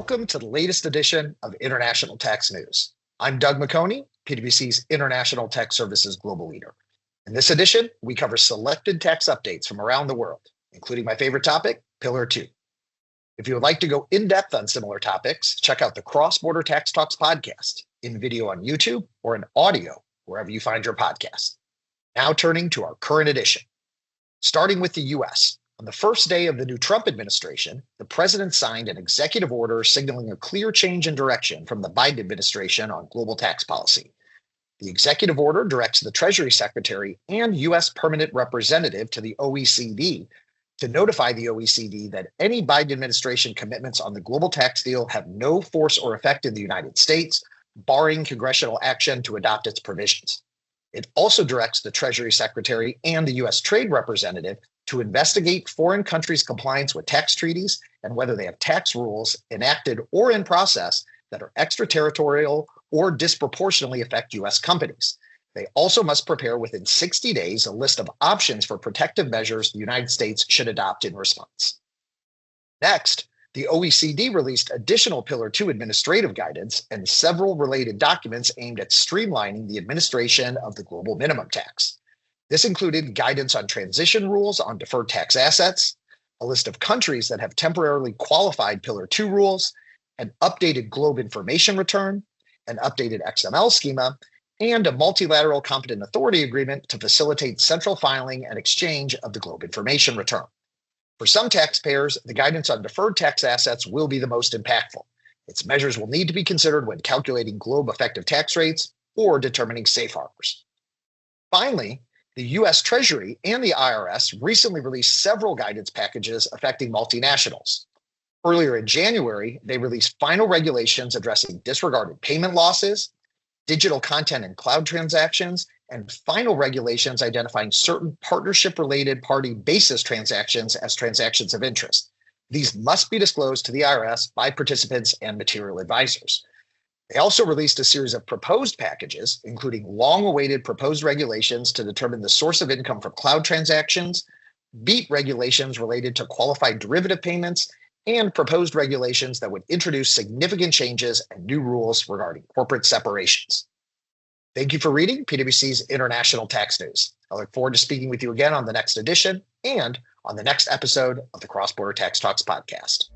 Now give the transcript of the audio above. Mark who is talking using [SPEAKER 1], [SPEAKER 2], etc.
[SPEAKER 1] Welcome to the latest edition of International Tax News. I'm Doug McHoney, PwC's International Tax Services Global Leader. In this edition, we cover selected tax updates from around the world, including my favorite topic, Pillar 2. If you would like to go in-depth on similar topics, check out the Cross-Border Tax Talks podcast in video on YouTube or in audio wherever you find your podcast. Now turning to our current edition. Starting with the U.S., on the first day of the new Trump administration, the president signed an executive order signaling a clear change in direction from the Biden administration on global tax policy. The executive order directs the Treasury Secretary and U.S. permanent representative to the OECD to notify the OECD that any Biden administration commitments on the global tax deal have no force or effect in the United States, barring congressional action to adopt its provisions. It also directs the Treasury Secretary and the U.S. Trade Representative to investigate foreign countries' compliance with tax treaties and whether they have tax rules enacted or in process that are extraterritorial or disproportionately affect U.S. companies. They also must prepare within 60 days a list of options for protective measures the United States should adopt in response. Next, the OECD released additional Pillar 2 administrative guidance and several related documents aimed at streamlining the administration of the global minimum tax. This included guidance on transition rules on deferred tax assets, a list of countries that have temporarily qualified Pillar 2 rules, an updated Globe information return, an updated XML schema, and a multilateral competent authority agreement to facilitate central filing and exchange of the Globe information return. For some taxpayers, the guidance on deferred tax assets will be the most impactful. Its measures will need to be considered when calculating Globe effective tax rates or determining safe harbors. Finally, the U.S. Treasury and the IRS recently released several guidance packages affecting multinationals. Earlier in January, they released final regulations addressing disregarded payment losses, digital content and cloud transactions, and final regulations identifying certain partnership-related party basis transactions as transactions of interest. These must be disclosed to the IRS by participants and material advisors. They also released a series of proposed packages, including long-awaited proposed regulations to determine the source of income from cloud transactions, BEAT regulations related to qualified derivative payments, and proposed regulations that would introduce significant changes and new rules regarding corporate separations. Thank you for reading PwC's International Tax News. I look forward to speaking with you again on the next edition and on the next episode of the Cross-Border Tax Talks podcast.